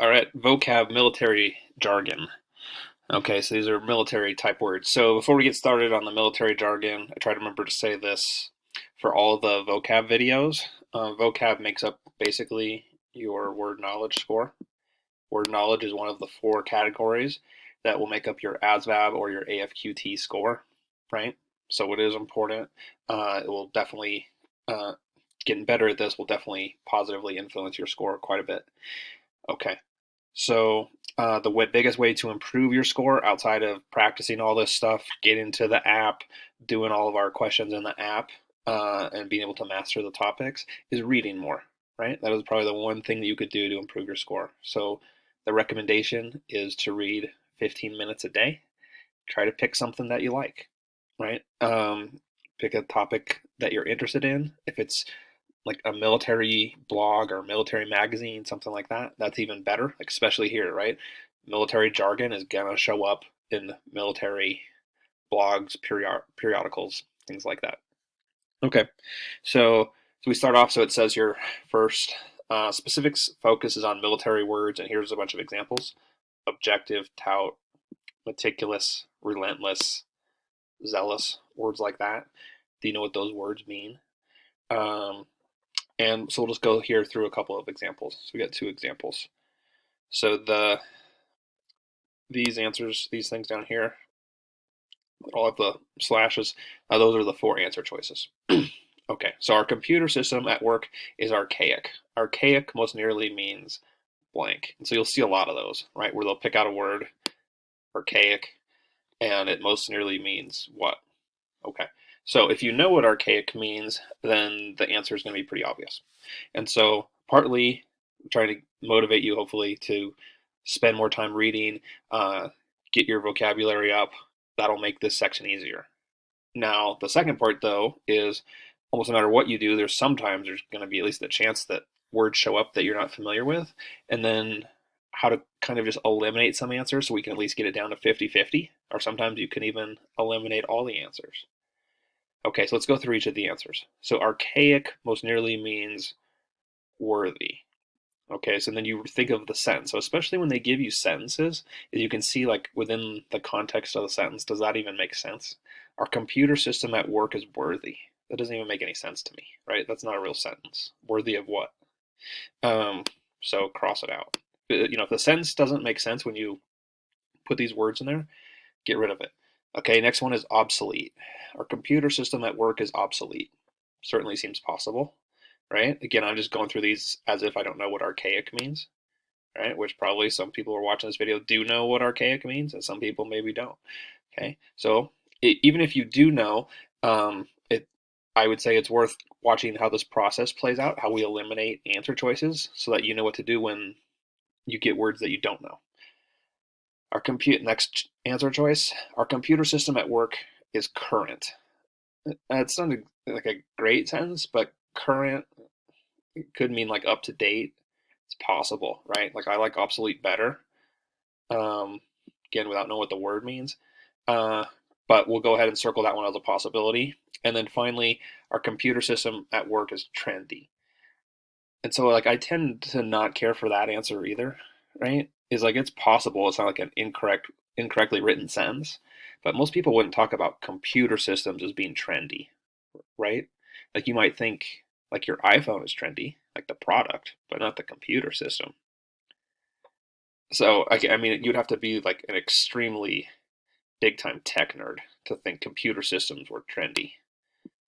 All right, vocab military jargon. Okay, so these are military type words. So before we get started on the military jargon, I try to remember to say this for all the vocab videos. Vocab makes up basically your word knowledge score. Word knowledge is one of the four categories that will make up your ASVAB or your AFQT score, right? So it is important. It will definitely, getting better at this will definitely positively influence your score quite a bit. Okay. So the biggest way to improve your score outside of practicing all this stuff, get into the app, doing all of our questions in the app, and being able to master the topics is reading more, right? That is probably the one thing that you could do to improve your score. So the recommendation is to read 15 minutes a day. Try to pick something that you like, right? Pick a topic that you're interested in. If it's like a military blog or military magazine, something like that, that's even better, like especially here, right? Military jargon is gonna show up in military blogs, periodicals, things like that. Okay, so we start off. So it says your first specifics focuses on military words, and here's a bunch of examples: objective, taut, meticulous, relentless, zealous, words like that. Do you know what those words mean? Um, And so we'll just go here through a couple of examples. So we got two examples. So these answers, these things down here, all of the slashes, those are the four answer choices. Okay, so our computer system at work is archaic. Archaic most nearly means blank. And so you'll see a lot of those, right? Where they'll pick out a word, archaic, and it most nearly means what? Okay, so if you know what archaic means, then the answer is going to be pretty obvious. And so partly I'm trying to motivate you, hopefully, to spend more time reading, get your vocabulary up. That'll make this section easier. Now, the second part, though, is almost no matter what you do, there's going to be at least a chance that words show up that you're not familiar with, and then how to kind of just eliminate some answers so we can at least get it down to 50-50, or sometimes you can even eliminate all the answers. Okay, so let's go through each of the answers. So archaic most nearly means worthy. Okay, so then you think of the sentence. So especially when they give you sentences, you can see like within the context of the sentence, does that even make sense? Our computer system at work is worthy. That doesn't even make any sense to me, right? That's not a real sentence. Worthy of what? So cross it out. If the sentence doesn't make sense when you put these words in there, get rid of it. Okay, next one is obsolete. Our computer system at work is obsolete. Certainly seems possible, right? Again, I'm just going through these as if I don't know what archaic means, right? Which probably some people who are watching this video do know what archaic means, and some people maybe don't. Okay, so even if you do know, I would say it's worth watching how this process plays out, how we eliminate answer choices, so that you know what to do when you get words that you don't know. Next answer choice, our computer system at work is current. It's not like a great sentence, but current could mean like up to date. It's possible, right? Like I like obsolete better. Again, without knowing what the word means. But we'll go ahead and circle that one as a possibility. And then finally, our computer system at work is trendy. And so like I tend to not care for that answer either, right? Is like it's possible it's not like an incorrectly written sentence, but most people wouldn't talk about computer systems as being trendy, right? Like you might think like your iPhone is trendy, like the product, but not the computer system. So I mean, you'd have to be like an extremely big time tech nerd to think computer systems were trendy.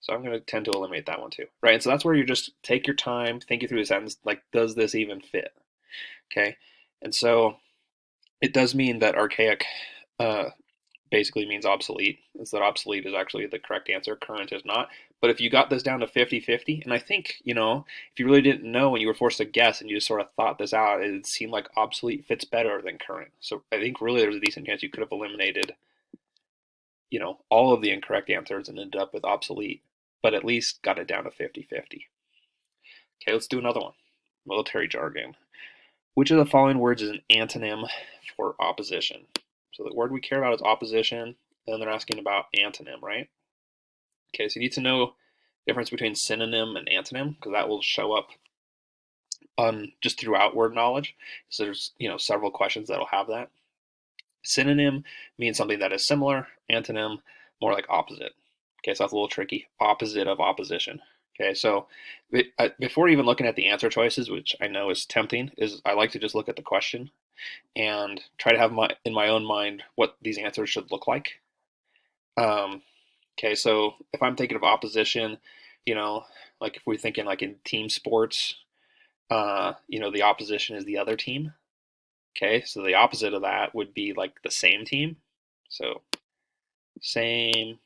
So I'm going to tend to eliminate that one too, right? And so that's where you just take your time, think you through the sentence, like, does this even fit? Okay, and so it does mean that archaic basically means obsolete. It's that obsolete is actually the correct answer, current is not. But if you got this down to 50-50, and I think, if you really didn't know and you were forced to guess and you just sort of thought this out, it seemed like obsolete fits better than current. So I think really there's a decent chance you could have eliminated, all of the incorrect answers and ended up with obsolete, but at least got it down to 50-50. Okay, let's do another one. Military jargon. Which of the following words is an antonym for opposition? So the word we care about is opposition, and then they're asking about antonym, right? Okay, so you need to know the difference between synonym and antonym, because that will show up just throughout word knowledge. So there's several questions that'll have that. Synonym means something that is similar. Antonym, more like opposite. Okay, so that's a little tricky. Opposite of opposition. Okay, so before even looking at the answer choices, which I know is tempting, is I like to just look at the question and try to have in my own mind what these answers should look like. Okay, so if I'm thinking of opposition, like if we're thinking like in team sports, the opposition is the other team. Okay, so the opposite of that would be like the same team. So same,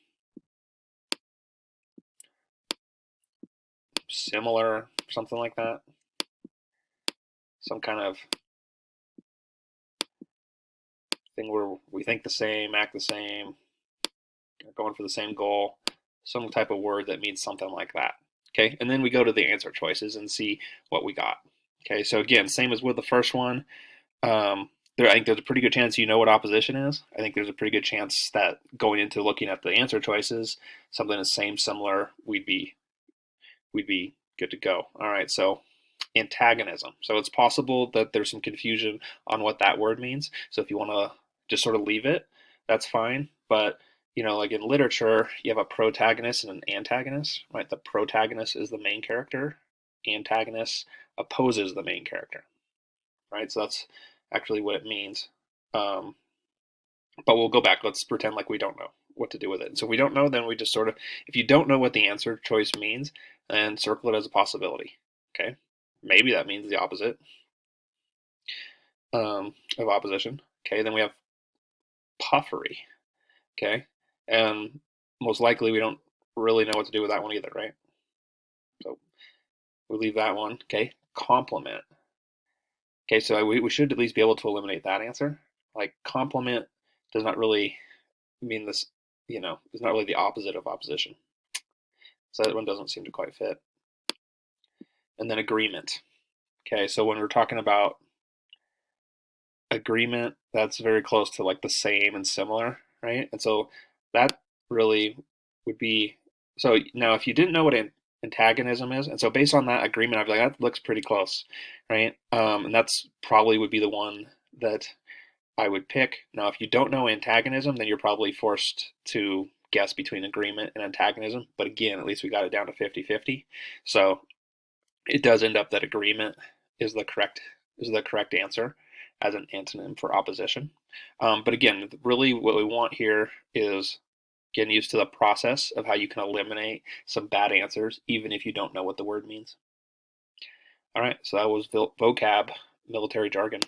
similar, something like that. Some kind of thing where we think the same, act the same, going for the same goal, some type of word that means something like that. Okay, and then we go to the answer choices and see what we got. Okay, so again, same as with the first one. I think there's a pretty good chance you know what opposition is. I think there's a pretty good chance that going into looking at the answer choices, something the same, similar, we'd be good to go. All right, so antagonism. So it's possible that there's some confusion on what that word means. So if you want to just sort of leave it, that's fine. But like in literature, you have a protagonist and an antagonist, right? The protagonist is the main character. Antagonist opposes the main character, right? So that's actually what it means. But we'll go back. Let's pretend like we don't know what to do with it. And so if we don't know, then we just sort of, if you don't know what the answer choice means, then circle it as a possibility. Okay, maybe that means the opposite of opposition. Okay, then we have puffery. Okay, and most likely we don't really know what to do with that one either, right? So we leave that one. Okay, compliment. Okay, so we should at least be able to eliminate that answer. Like compliment does not really mean this, is not really the opposite of opposition. So that one doesn't seem to quite fit. And then agreement. Okay, so when we're talking about agreement, that's very close to like the same and similar, right? And so that really would be, so now if you didn't know what antagonism is, and so based on that agreement, I'd be like, that looks pretty close, right? And that's probably would be the one that I would pick. Now, if you don't know antagonism, then you're probably forced to guess between agreement and antagonism. But again, at least we got it down to 50-50. So it does end up that agreement is the correct answer as an antonym for opposition. But again, really what we want here is getting used to the process of how you can eliminate some bad answers, even if you don't know what the word means. All right, so that was vocab, military jargon.